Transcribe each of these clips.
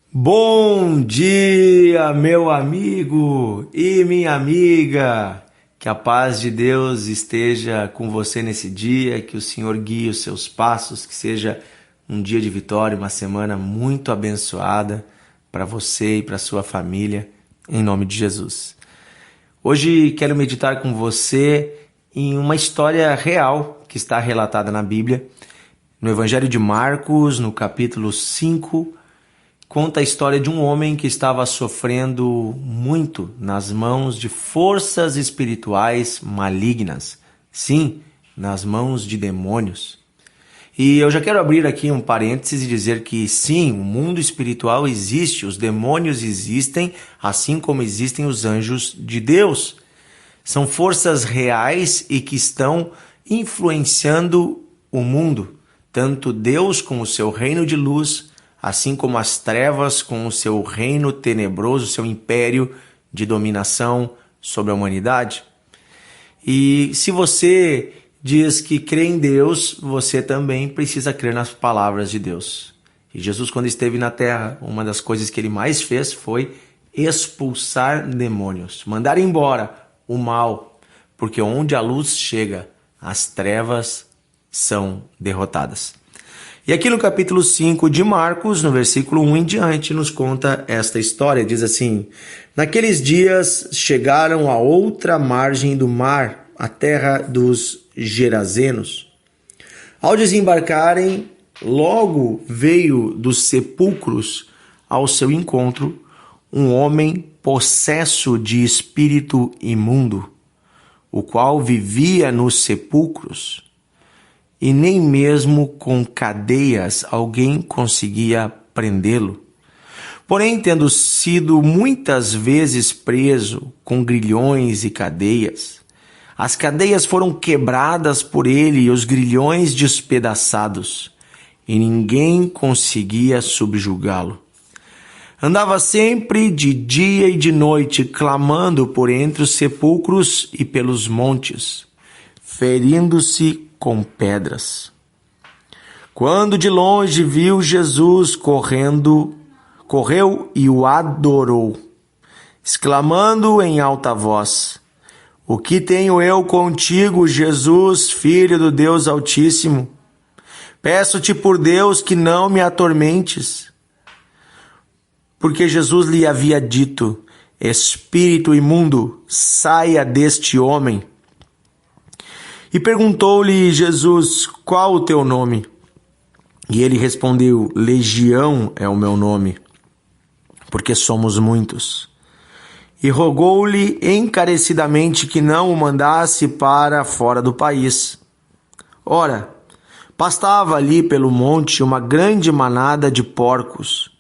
Bom dia, meu amigo e minha amiga. Que a paz de Deus esteja com você nesse dia, que o Senhor guie os seus passos, que seja um dia de vitória, uma semana muito abençoada para você e para sua família, em nome de Jesus. Hoje quero meditar com você em uma história real que está relatada na Bíblia, no Evangelho de Marcos, no capítulo 5, conta a história de um homem que estava sofrendo muito nas mãos de forças espirituais malignas. Sim, nas mãos de demônios. E eu já quero abrir aqui um parênteses e dizer que sim, o mundo espiritual existe, os demônios existem, assim como existem os anjos de Deus. São forças reais e que estão influenciando o mundo, tanto Deus com o seu reino de luz, assim como as trevas com o seu reino tenebroso, seu império de dominação sobre a humanidade. E se você diz que crê em Deus, você também precisa crer nas palavras de Deus. E Jesus, quando esteve na terra, uma das coisas que ele mais fez foi expulsar demônios, mandar embora o mal, porque onde a luz chega, as trevas são derrotadas. E aqui no capítulo 5 de Marcos, no versículo 1 em diante, nos conta esta história. Diz assim: naqueles dias chegaram à outra margem do mar, a terra dos Gerazenos. Ao desembarcarem, logo veio dos sepulcros ao seu encontro um homem possesso de espírito imundo, o qual vivia nos sepulcros, e nem mesmo com cadeias alguém conseguia prendê-lo. Porém, tendo sido muitas vezes preso com grilhões e cadeias, as cadeias foram quebradas por ele e os grilhões despedaçados, e ninguém conseguia subjugá-lo. Andava sempre de dia e de noite, clamando por entre os sepulcros e pelos montes, ferindo-se com pedras. Quando de longe viu Jesus correu e o adorou, exclamando em alta voz: O que tenho eu contigo, Jesus, Filho do Deus Altíssimo? Peço-te por Deus que não me atormentes. Porque Jesus lhe havia dito: Espírito imundo, saia deste homem. E perguntou-lhe Jesus: qual o teu nome? E ele respondeu: Legião é o meu nome, porque somos muitos. E rogou-lhe encarecidamente que não o mandasse para fora do país. Ora, pastava ali pelo monte uma grande manada de porcos.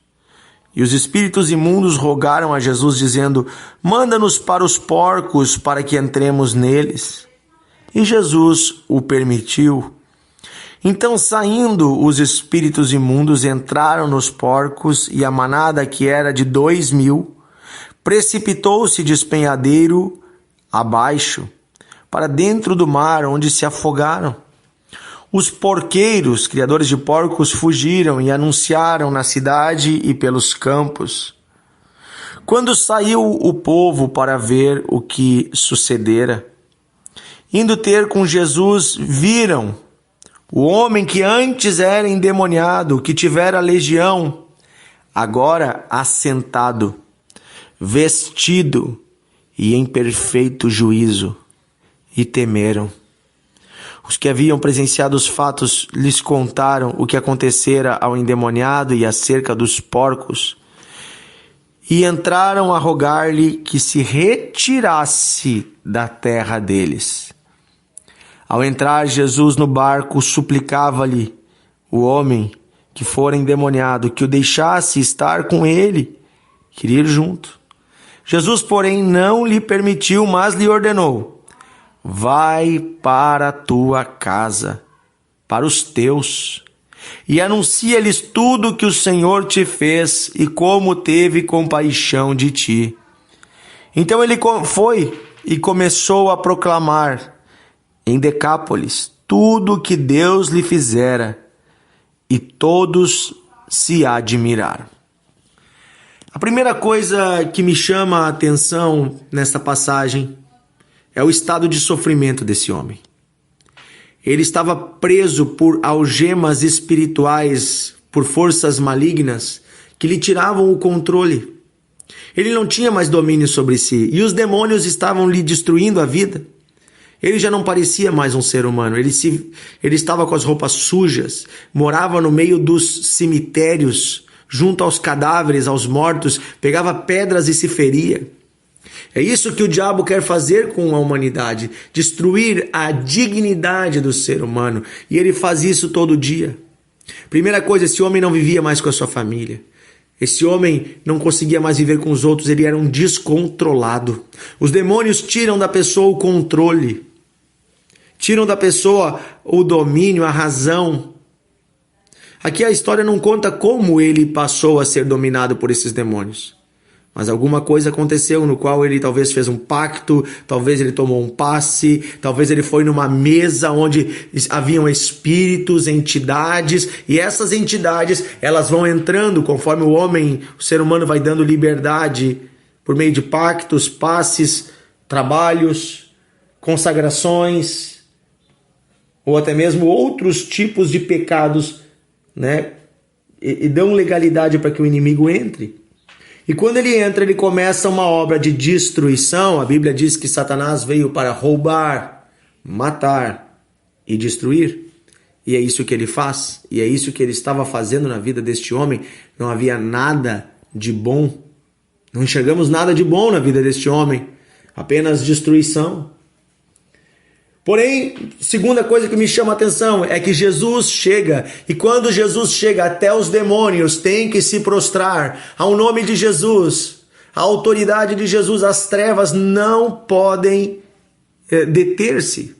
E os espíritos imundos rogaram a Jesus, dizendo: Manda-nos para os porcos, para que entremos neles. E Jesus o permitiu. Então, saindo os espíritos imundos, entraram nos porcos, e a manada, que era de 2.000, precipitou-se de despenhadeiro abaixo, para dentro do mar, onde se afogaram. Os porqueiros, criadores de porcos, fugiram e anunciaram na cidade e pelos campos. Quando saiu o povo para ver o que sucedera, indo ter com Jesus, viram o homem que antes era endemoniado, que tivera legião, agora assentado, vestido e em perfeito juízo, e temeram. Os que haviam presenciado os fatos lhes contaram o que acontecera ao endemoniado e acerca dos porcos, e entraram a rogar-lhe que se retirasse da terra deles. Ao entrar Jesus no barco, suplicava-lhe o homem que fora endemoniado que o deixasse estar com ele, queria ir junto. Jesus, porém, não lhe permitiu, mas lhe ordenou: vai para a tua casa, para os teus, e anuncia-lhes tudo o que o Senhor te fez e como teve compaixão de ti. Então ele foi e começou a proclamar em Decápolis tudo o que Deus lhe fizera, e todos se admiraram. A primeira coisa que me chama a atenção nesta passagem é o estado de sofrimento desse homem. Ele estava preso por algemas espirituais, por forças malignas que lhe tiravam o controle. Ele não tinha mais domínio sobre si e os demônios estavam lhe destruindo a vida. Ele já não parecia mais um ser humano, ele estava com as roupas sujas, morava no meio dos cemitérios, junto aos cadáveres, aos mortos, pegava pedras e se feria. É isso que o diabo quer fazer com a humanidade, destruir a dignidade do ser humano, e ele faz isso todo dia. Primeira coisa, esse homem não vivia mais com a sua família. Esse homem não conseguia mais viver com os outros, ele era um descontrolado. Os demônios tiram da pessoa o controle, tiram da pessoa o domínio, a razão. Aqui a história não conta como ele passou a ser dominado por esses demônios. Mas alguma coisa aconteceu no qual ele talvez fez um pacto, talvez ele tomou um passe, talvez ele foi numa mesa onde haviam espíritos, entidades, e essas entidades, elas vão entrando conforme o ser humano vai dando liberdade por meio de pactos, passes, trabalhos, consagrações, ou até mesmo outros tipos de pecados, né? E dão legalidade para que o inimigo entre. E quando ele entra, ele começa uma obra de destruição. A Bíblia diz que Satanás veio para roubar, matar e destruir. E é isso que ele faz. E é isso que ele estava fazendo na vida deste homem. Não havia nada de bom. Não enxergamos nada de bom na vida deste homem. Apenas destruição. Porém, segunda coisa que me chama a atenção é que Jesus chega, e quando Jesus chega, até os demônios têm que se prostrar ao nome de Jesus, a autoridade de Jesus, as trevas não podem deter-se.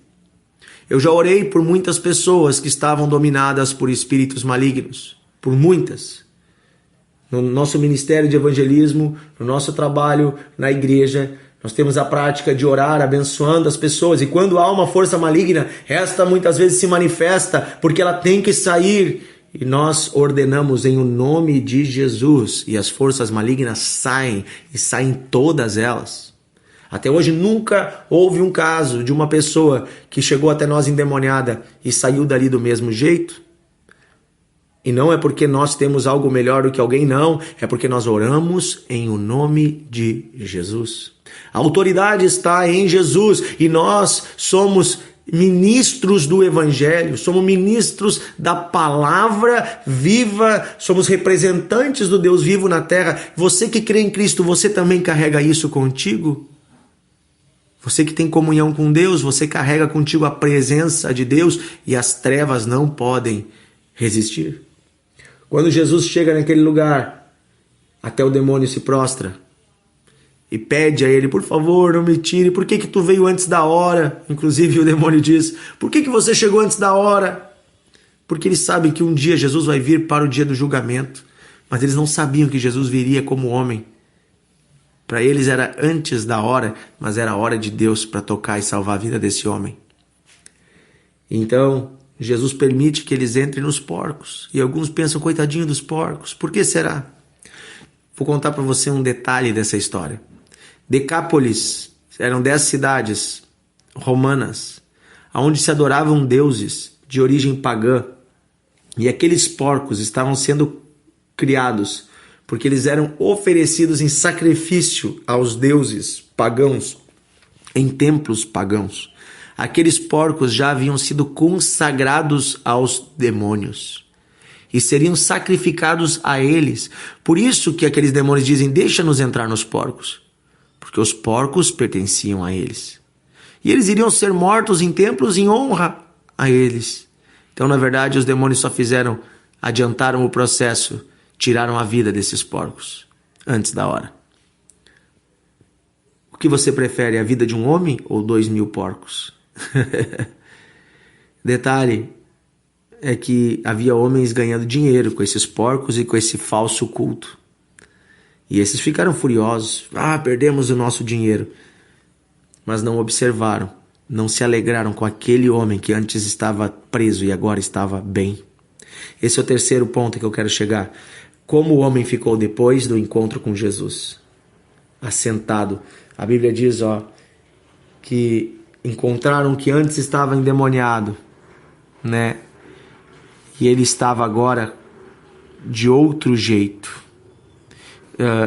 Eu já orei por muitas pessoas que estavam dominadas por espíritos malignos, por muitas. No nosso ministério de evangelismo, no nosso trabalho na igreja, nós temos a prática de orar abençoando as pessoas, e quando há uma força maligna, esta muitas vezes se manifesta porque ela tem que sair, e nós ordenamos em o nome de Jesus, e as forças malignas saem, e saem todas elas. Até hoje nunca houve um caso de uma pessoa que chegou até nós endemoniada e saiu dali do mesmo jeito. E não é porque nós temos algo melhor do que alguém, não. É porque nós oramos em o nome de Jesus. A autoridade está em Jesus e nós somos ministros do Evangelho, somos ministros da palavra viva, somos representantes do Deus vivo na terra. Você que crê em Cristo, você também carrega isso contigo? Você que tem comunhão com Deus, você carrega contigo a presença de Deus e as trevas não podem resistir. Quando Jesus chega naquele lugar, até o demônio se prostra e pede a ele, por favor, não me tire, por que tu veio antes da hora? Inclusive o demônio diz, por que você chegou antes da hora? Porque eles sabem que um dia Jesus vai vir para o dia do julgamento, mas eles não sabiam que Jesus viria como homem. Para eles era antes da hora, mas era a hora de Deus para tocar e salvar a vida desse homem. Então, Jesus permite que eles entrem nos porcos. E alguns pensam, coitadinho dos porcos. Por que será? Vou contar para você um detalhe dessa história. Decápolis eram 10 cidades romanas, onde se adoravam deuses de origem pagã. E aqueles porcos estavam sendo criados porque eles eram oferecidos em sacrifício aos deuses pagãos, em templos pagãos. Aqueles porcos já haviam sido consagrados aos demônios e seriam sacrificados a eles. Por isso que aqueles demônios dizem, deixa-nos entrar nos porcos, porque os porcos pertenciam a eles. E eles iriam ser mortos em templos em honra a eles. Então, na verdade, os demônios só adiantaram o processo, tiraram a vida desses porcos antes da hora. O que você prefere, a vida de um homem ou 2.000 porcos? Detalhe é que havia homens ganhando dinheiro com esses porcos e com esse falso culto. E esses ficaram furiosos. Perdemos o nosso dinheiro. Mas não observaram, não se alegraram com aquele homem que antes estava preso e agora estava bem. Esse é o terceiro ponto que eu quero chegar. como o homem ficou depois do encontro com Jesus? Assentado. A Bíblia diz, que encontraram que antes estava endemoniado, né? E ele estava agora de outro jeito.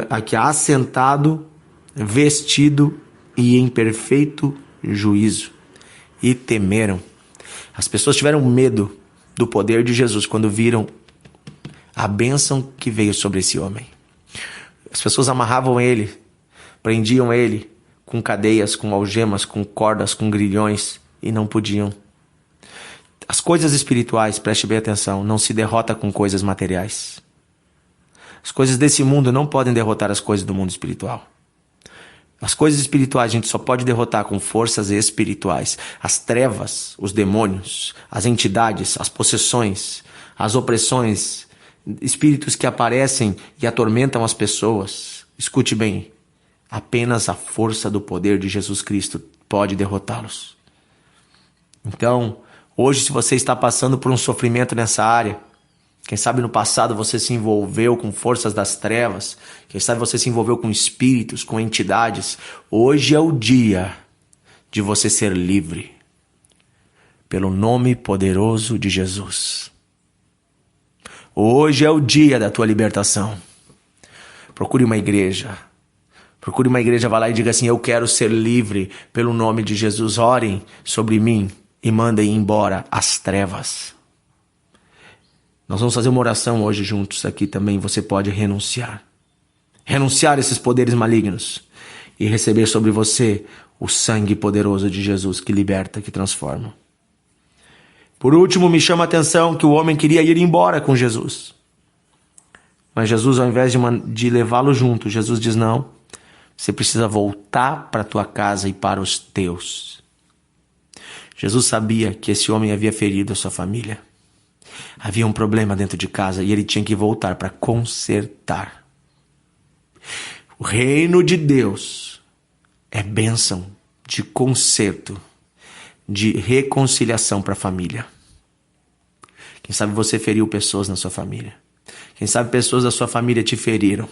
Aqui, assentado, vestido e em perfeito juízo. E temeram. As pessoas tiveram medo do poder de Jesus quando viram a bênção que veio sobre esse homem. As pessoas amarravam ele, prendiam ele com cadeias, com algemas, com cordas, com grilhões e não podiam. As coisas espirituais, preste bem atenção, não se derrota com coisas materiais. As coisas desse mundo não podem derrotar as coisas do mundo espiritual. As coisas espirituais a gente só pode derrotar com forças espirituais. As trevas, os demônios, as entidades, as possessões, as opressões, espíritos que aparecem e atormentam as pessoas. Escute bem, apenas a força do poder de Jesus Cristo pode derrotá-los. Então, hoje, se você está passando por um sofrimento nessa área, quem sabe no passado você se envolveu com forças das trevas, quem sabe você se envolveu com espíritos, com entidades, hoje é o dia de você ser livre, pelo nome poderoso de Jesus. Hoje é o dia da tua libertação. Procure uma igreja. Vá lá e diga assim: eu quero ser livre pelo nome de Jesus. Orem sobre mim e mandem embora as trevas. Nós vamos fazer uma oração hoje juntos aqui também. Você pode renunciar. Renunciar esses poderes malignos e receber sobre você o sangue poderoso de Jesus que liberta, que transforma. Por último, me chama a atenção que o homem queria ir embora com Jesus. Mas Jesus, ao invés de levá-lo junto, Jesus diz: não, você precisa voltar para a tua casa e para os teus. Jesus sabia que esse homem havia ferido a sua família. Havia um problema dentro de casa e ele tinha que voltar para consertar. O reino de Deus é bênção de conserto, de reconciliação para a família. Quem sabe você feriu pessoas na sua família. Quem sabe pessoas da sua família te feriram.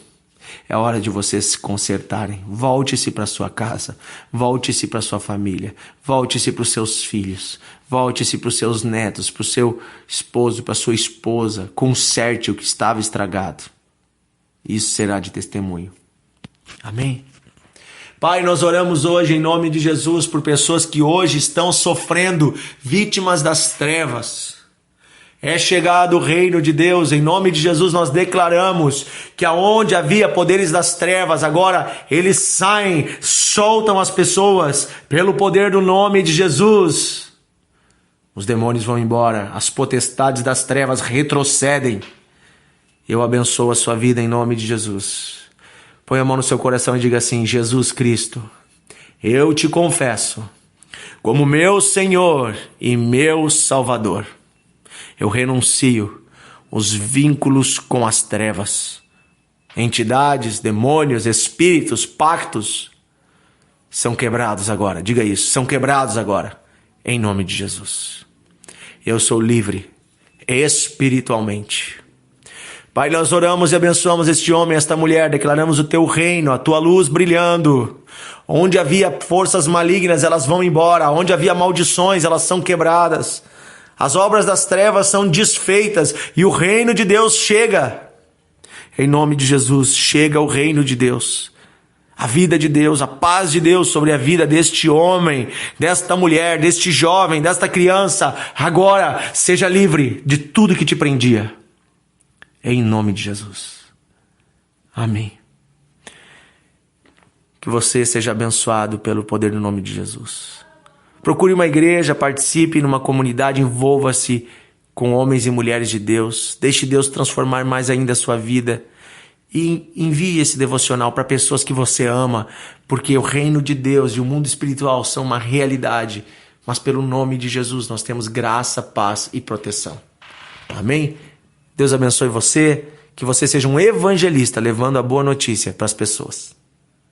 É hora de vocês se consertarem. Volte-se para sua casa. Volte-se para sua família. Volte-se para os seus filhos. Volte-se para os seus netos, para o seu esposo, para a sua esposa. Conserte o que estava estragado. Isso será de testemunho. Amém? Pai, nós oramos hoje em nome de Jesus por pessoas que hoje estão sofrendo, vítimas das trevas. É chegado o reino de Deus. Em nome de Jesus nós declaramos que aonde havia poderes das trevas, agora eles saem, soltam as pessoas pelo poder do nome de Jesus. Os demônios vão embora, as potestades das trevas retrocedem. Eu abençoo a sua vida em nome de Jesus. Põe a mão no seu coração e diga assim: Jesus Cristo, eu te confesso como meu Senhor e meu Salvador. Eu renuncio os vínculos com as trevas. Entidades, demônios, espíritos, pactos são quebrados agora. Diga isso, são quebrados agora. Em nome de Jesus. Eu sou livre espiritualmente. Pai, nós oramos e abençoamos este homem, esta mulher. Declaramos o teu reino, a tua luz brilhando. Onde havia forças malignas, elas vão embora. Onde havia maldições, elas são quebradas. As obras das trevas são desfeitas e o reino de Deus chega. Em nome de Jesus, chega o reino de Deus. A vida de Deus, a paz de Deus sobre a vida deste homem, desta mulher, deste jovem, desta criança. Agora, seja livre de tudo que te prendia. Em nome de Jesus. Amém. Que você seja abençoado pelo poder do nome de Jesus. Procure uma igreja, participe numa comunidade, envolva-se com homens e mulheres de Deus. Deixe Deus transformar mais ainda a sua vida. E envie esse devocional para pessoas que você ama, porque o reino de Deus e o mundo espiritual são uma realidade. Mas pelo nome de Jesus nós temos graça, paz e proteção. Amém? Deus abençoe você, que você seja um evangelista levando a boa notícia para as pessoas.